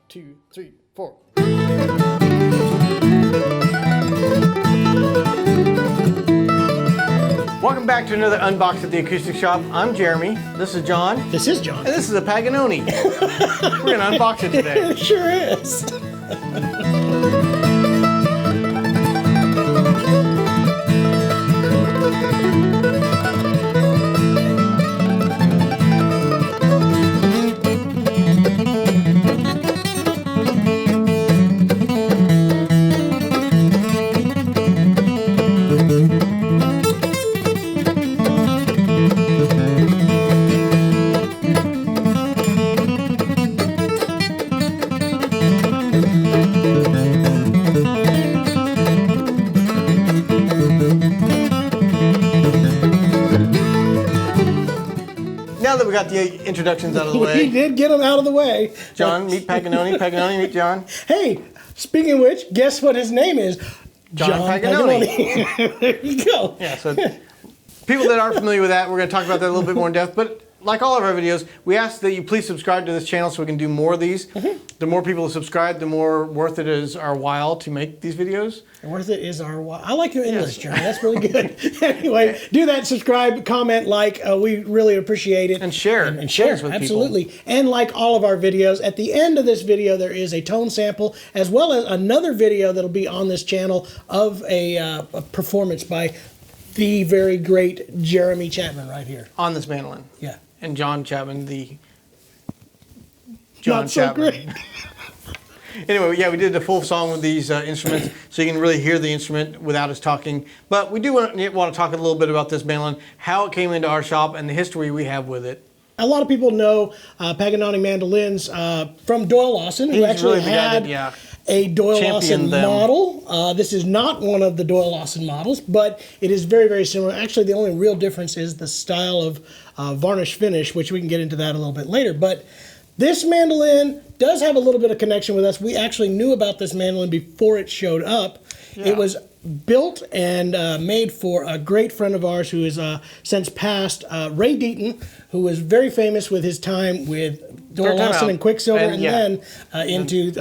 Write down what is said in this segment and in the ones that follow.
2, 3, 4. Welcome back to another Unbox at the Acoustic Shop. I'm Jeremy. This is John. This is John. And this is a Paganoni. We're going to unbox it today. It sure is. Now that we got the introductions out of the way. We did get them out of the way. John, meet Paganoni. Paganoni, meet John. Hey, speaking of which, guess what his name is? John Paganoni. There you go. Yeah, so people that aren't familiar with that, we're going to talk about that a little bit more in depth. But like all of our videos, we ask that you please subscribe to this channel so we can do more of these. The more people who subscribe, the more worth it is our while to make these videos. Worth it is our while. I like your English, John. That's really good. Anyway, do that, subscribe, comment, like. We really appreciate it. And share. And share, with absolutely. people. And like all of our videos, at the end of this video, there is a tone sample, as well as another video that'll be on this channel of a performance by the very great Jeremy Chapman right here. On this mandolin. Yeah. And John Chapman, the John Not so Chapman. great. Anyway, yeah, we did the full song with these instruments, so you can really hear the instrument without us talking. But we do want to talk a little bit about this mandolin, how it came into our shop, and the history we have with it. A lot of people know Paganoni mandolins from Doyle Lawson, who actually really the guy had that, a Doyle Lawson championed them. model. This is not one of the Doyle Lawson models, but it is very, very similar. Actually, the only real difference is the style of varnish finish, which we can get into that a little bit later. But this mandolin does have a little bit of connection with us. We actually knew about this mandolin before it showed up. Yeah. It was built and made for a great friend of ours who is since passed, Ray Deaton, who was very famous with his time with Doyle Lawson and Quicksilver, and then into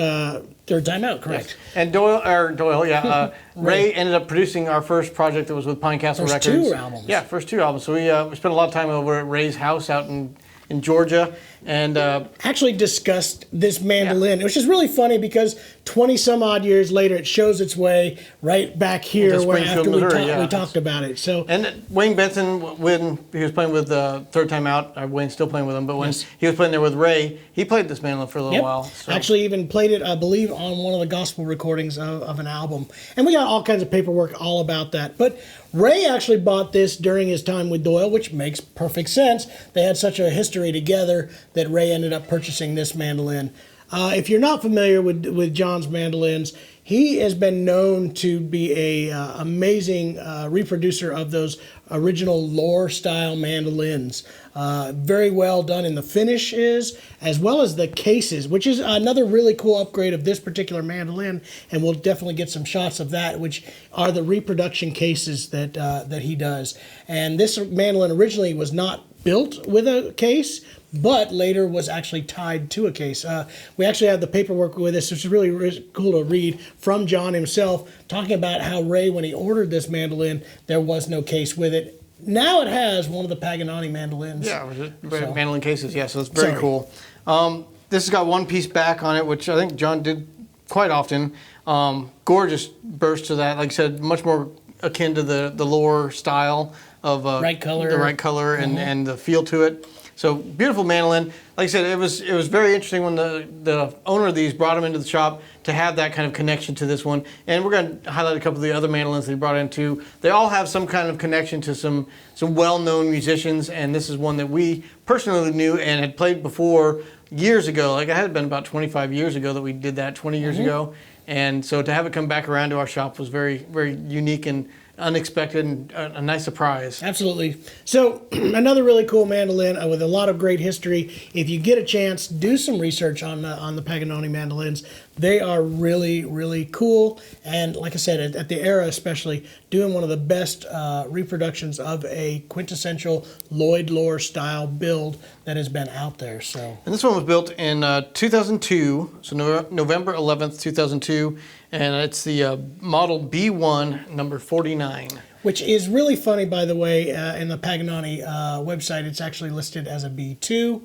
Third Time Out, correct? Yes. And Doyle, yeah. Ray ended up producing our first project that was with Pine Castle First Records. 2 albums. Yeah, first 2 albums. So we spent a lot of time over at Ray's house out in Georgia, and actually discussed this mandolin, which is really funny because 20 some odd years later it shows its way right back here where after we talked about it. So and Wayne Benson, when he was playing with Third Time Out, Wayne's still playing with him, but when he was playing there with Ray, he played this mandolin for a little while. So. Actually even played it, I believe, on one of the gospel recordings of an album. And we got all kinds of paperwork all about that. But Ray actually bought this during his time with Doyle, which makes perfect sense. They had such a history together that Ray ended up purchasing this mandolin. If you're not familiar with John's mandolins, he has been known to be a amazing reproducer of those original Loar style mandolins. Very well done in the finishes, as well as the cases, which is another really cool upgrade of this particular mandolin, and we'll definitely get some shots of that, which are the reproduction cases that he does. And this mandolin originally was not built with a case, but later was actually tied to a case. We actually have the paperwork with us, which is really cool to read from John himself, talking about how Ray, when he ordered this mandolin, there was no case with it. Now it has one of the Paganoni mandolins. Yeah, mandolin cases, yeah, so it's very cool. This has got one piece back on it, which I think John did quite often. Gorgeous burst to that, like I said, much more akin to the Loar style of the right color and the feel to it. So beautiful mandolin. Like I said, it was very interesting when the owner of these brought them into the shop to have that kind of connection to this one. And we're going to highlight a couple of the other mandolins they brought in too. They all have some kind of connection to some well-known musicians, and this is one that we personally knew and had played before years ago. Like it had been about 25 years ago that we did that, 20 years ago. And so to have it come back around to our shop was very, very unique and unexpected and a nice surprise. Absolutely. So another really cool mandolin with a lot of great history. If you get a chance, do some research on the Paganoni mandolins. They are really, really cool. And like I said, at the era especially, doing one of the best reproductions of a quintessential Lloyd Loar style build that has been out there. So. And this one was built in 2002, so November 11th, 2002. And it's the model B1, number 49. Which is really funny, by the way, in the Paganoni website, it's actually listed as a B2.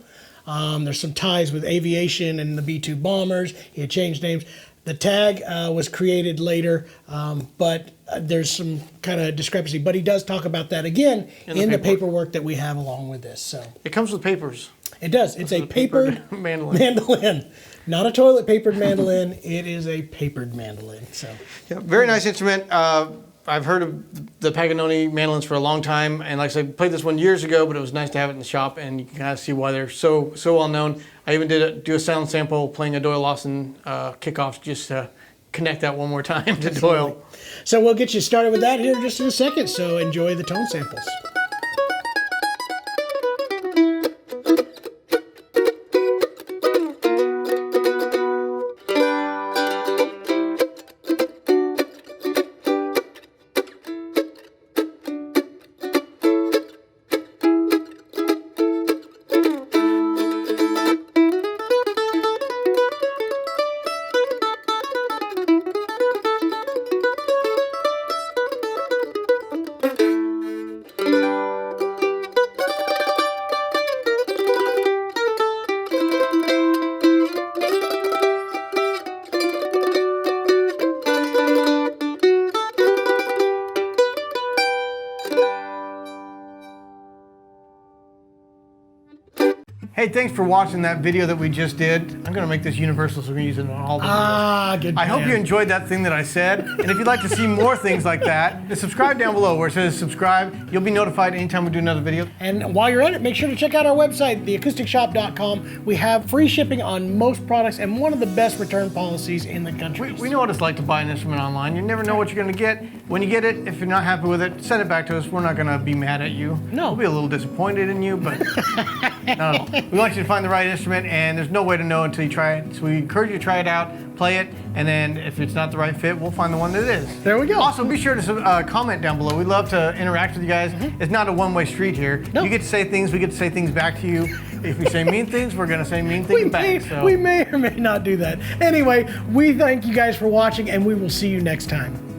There's some ties with aviation and the B-2 bombers. He had changed names. The tag was created later, but there's some kind of discrepancy. But he does talk about that again in the paperwork that we have along with this. So it comes with papers. It does. It's a papered mandolin. Not a toilet papered mandolin. It is a papered mandolin. So yeah, very nice instrument. I've heard of the Paganoni mandolins for a long time, and like I said, played this one years ago, but it was nice to have it in the shop, and you can kind of see why they're so well known. I even did do a sound sample playing a Doyle Lawson kickoff just to connect that one more time to Doyle. So we'll get you started with that here just in a second, so enjoy the tone samples. Hey, thanks for watching that video that we just did. I'm going to make this universal, so we're going to use it on all the videos. Good I hope you enjoyed that thing that I said. And if you'd like to see more things like that, then subscribe down below where it says subscribe. You'll be notified anytime we do another video. And while you're at it, make sure to check out our website, theacousticshop.com. We have free shipping on most products and one of the best return policies in the country. We know what it's like to buy an instrument online. You never know what you're going to get. When you get it, if you're not happy with it, send it back to us. We're not going to be mad at you. No. We'll be a little disappointed in you, but not at all. We want you to find the right instrument, and there's no way to know until you try it. So we encourage you to try it out, play it, and then if it's not the right fit, we'll find the one that is. There we go. Also, be sure to comment down below. We'd love to interact with you guys. It's not a one-way street here. No. You get to say things, we get to say things back to you. If we say mean things, we're going to say mean things back. We may or may not do that. Anyway, we thank you guys for watching, and we will see you next time.